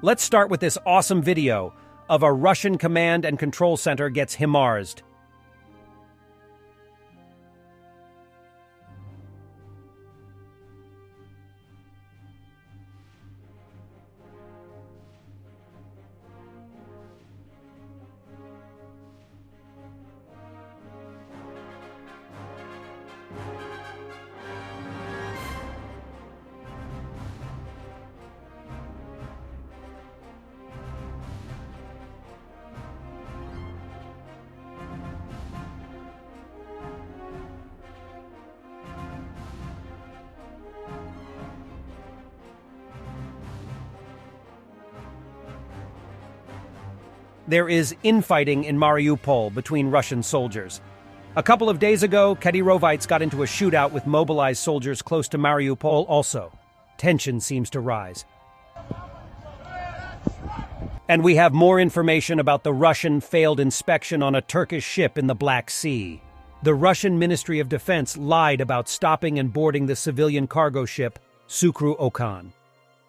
Let's start with this awesome video of a Russian command and control center gets Himars'Ed. There is infighting in Mariupol between Russian soldiers. A couple of days ago, Kadyrovites got into a shootout with mobilized soldiers close to Mariupol also. Tension seems to rise. And we have more information about the Russian failed inspection on a Turkish ship in the Black Sea. The Russian Ministry of Defense lied about stopping and boarding the civilian cargo ship Sukru Okan.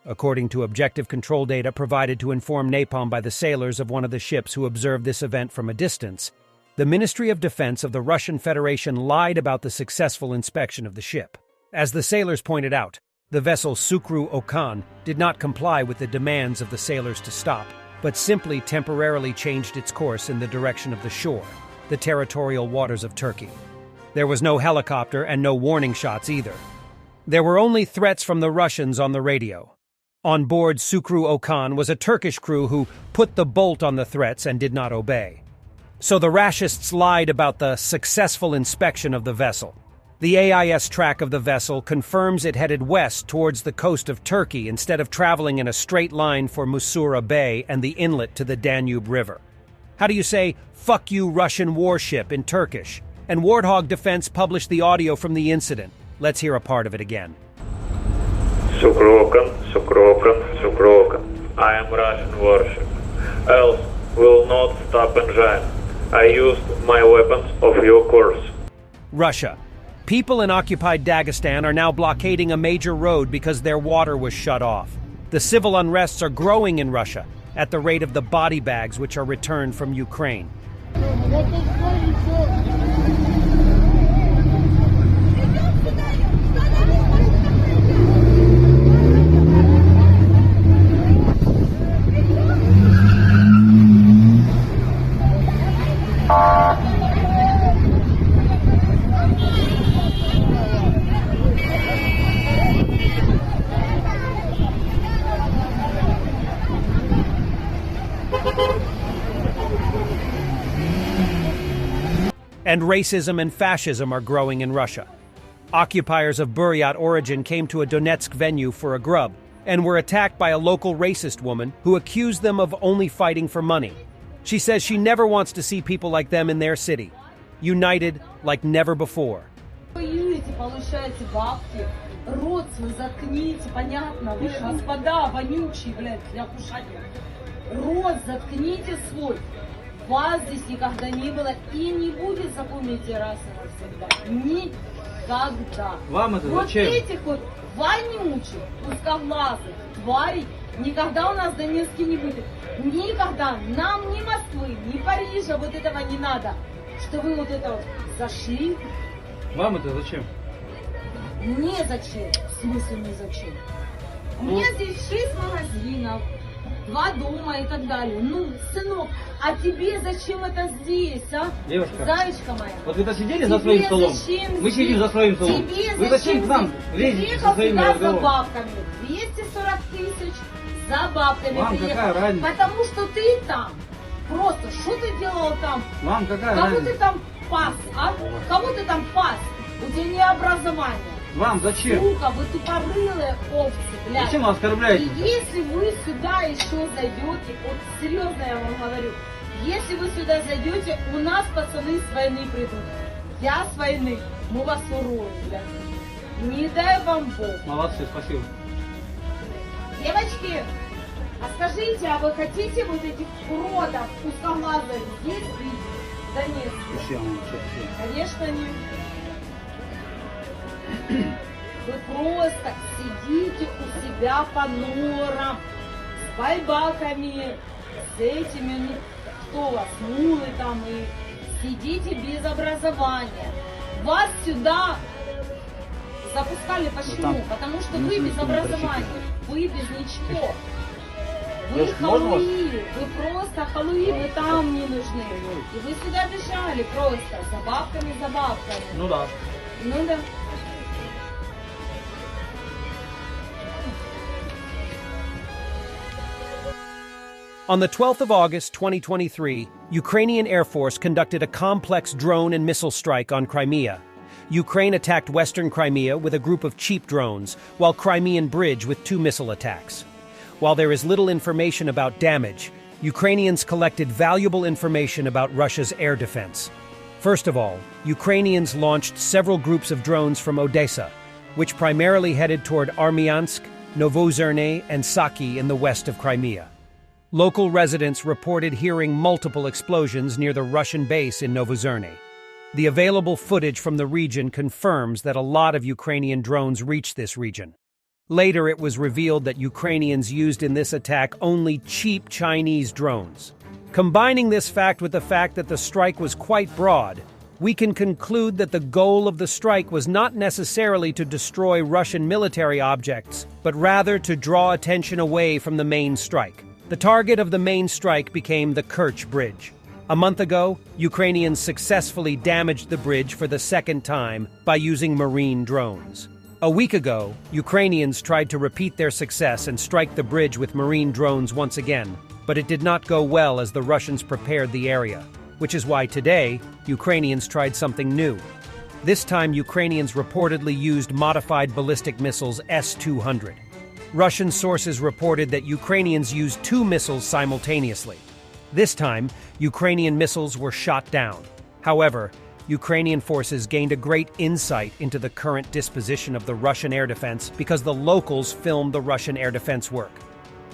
According to objective control data provided to inform Napalm by the sailors of one of the ships who observed this event from a distance, the Ministry of Defense of the Russian Federation lied about the successful inspection of the ship. As the sailors pointed out, the vessel Sukru Okan did not comply with the demands of the sailors to stop, but simply temporarily changed its course in the direction of the shore, the territorial waters of Turkey. There was no helicopter and no warning shots either. There were only threats from the Russians on the radio. On board Sukru Okan was a Turkish crew who put the bolt on the threats and did not obey. So the Rashists lied about the successful inspection of the vessel. The AIS track of the vessel confirms it headed west towards the coast of Turkey instead of traveling in a straight line for Musura Bay and the inlet to the Danube River. How do you say, "Fuck you, Russian warship" in Turkish? And Warthog Defense published the audio from the incident. Let's hear a part of it again. Sukrokan, Sukrokan, Sukrokan. I am Russian warship. Else will not stop engine. I used my weapons of your course. Russia. People in occupied Dagestan are now blockading a major road because their water was shut off. The civil unrests are growing in Russia at the rate of the body bags which are returned from Ukraine. And racism and fascism are growing in Russia. Occupiers of Buryat origin came to a Donetsk venue for a grub and were attacked by a local racist woman who accused them of only fighting for money. She says she never wants to see people like them in their city, united like never before. Воюете, получаете бабки, рот свой заткните, понятно, вы господа вонючие, блядь, для кушания. Рот заткните свой. Вас здесь никогда не было и не будет, запомните раз и навсегда. Никогда. Вам это вот зачем? этих вот вонючих, узкоглазых тварей никогда у нас в Донецке не будет. Никогда. Нам ни Москвы, ни Парижа вот этого не надо. Что вы вот это вот зашли. Вам это зачем? Незачем. В смысле незачем? У меня здесь 6 магазинов, 2 дома и так далее. Ну, сынок, а тебе зачем это здесь, а? Девушка, зайчка моя. Вот вы-то сидели за своим столом? Мы сидим за своим столом. Вы зачем к нам лезете со своими разговорами? За бабками. 240 тысяч за бабками. Вам приехал. какая разница? Потому что ты там. Просто, что ты делал там? Вам какая Кого разница? ты там пас, а? Кого ты там пас? У тебя не образование. Вам зачем? Сука, вы тупорылые овцы, блядь. Зачем вы оскорбляете? И если вы сюда еще зайдете, вот серьезно я вам говорю, если вы сюда зайдете, у нас пацаны с войны придут. Я с войны, мы вас уроем, блядь. Не дай вам Бог. Молодцы, спасибо. Девочки, а скажите, а вы хотите вот этих уродов узкоглазых здесь видеть? В Донецке? Конечно нет. Вы просто сидите у себя по норам, байбаками, с этими, ну, кто у вас, мулы там, и сидите без образования. Вас сюда запускали почему? Потому что вы без образования, вы без ничего. Вы халуи, вы просто халуи, вы там не нужны. И вы сюда бежали просто, за бабками. Ну да. Ну да. On the 12th of August, 2023, Ukrainian Air Force conducted a complex drone and missile strike on Crimea. Ukraine attacked western Crimea with a group of cheap drones, while Crimean Bridge with 2 missile attacks. While there is little information about damage, Ukrainians collected valuable information about Russia's air defense. First of all, Ukrainians launched several groups of drones from Odessa, which primarily headed toward Armyansk, Novozerny, and Saki in the west of Crimea. Local residents reported hearing multiple explosions near the Russian base in Novozerny. The available footage from the region confirms that a lot of Ukrainian drones reached this region. Later, it was revealed that Ukrainians used in this attack only cheap Chinese drones. Combining this fact with the fact that the strike was quite broad, we can conclude that the goal of the strike was not necessarily to destroy Russian military objects, but rather to draw attention away from the main strike. The target of the main strike became the Kerch Bridge. A month ago, Ukrainians successfully damaged the bridge for the second time by using marine drones. A week ago, Ukrainians tried to repeat their success and strike the bridge with marine drones once again, but it did not go well as the Russians prepared the area, which is why today, Ukrainians tried something new. This time, Ukrainians reportedly used modified ballistic missiles S-200. Russian sources reported that Ukrainians used 2 missiles simultaneously. This time, Ukrainian missiles were shot down. However, Ukrainian forces gained a great insight into the current disposition of the Russian air defense because the locals filmed the Russian air defense work.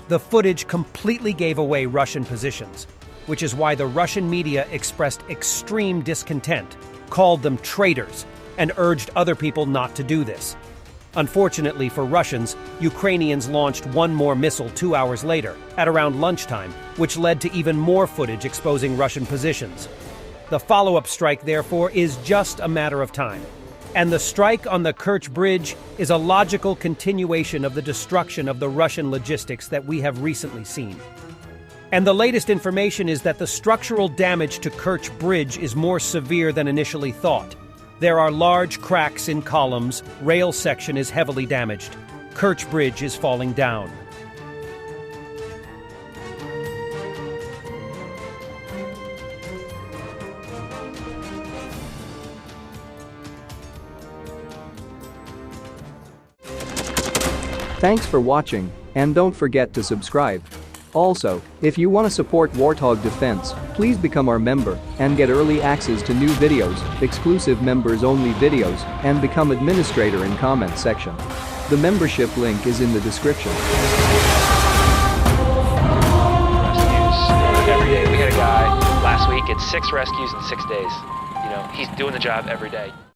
The footage completely gave away Russian positions, which is why the Russian media expressed extreme discontent, called them traitors, and urged other people not to do this. Unfortunately for Russians, Ukrainians launched one more missile 2 hours later, at around lunchtime, which led to even more footage exposing Russian positions. The follow-up strike, therefore, is just a matter of time. And the strike on the Kerch Bridge is a logical continuation of the destruction of the Russian logistics that we have recently seen. And the latest information is that the structural damage to Kerch Bridge is more severe than initially thought. There are large cracks in columns, rail section is heavily damaged. Kerch Bridge is falling down. Thanks for watching, and don't forget to subscribe. Also, if you want to support Warthog Defense, please become our member and get early access to new videos, exclusive members-only videos, and become administrator in comment section. The membership link is in the description. Rescues every day. We had a guy last week at 6 rescues in 6 days. You know, he's doing the job every day.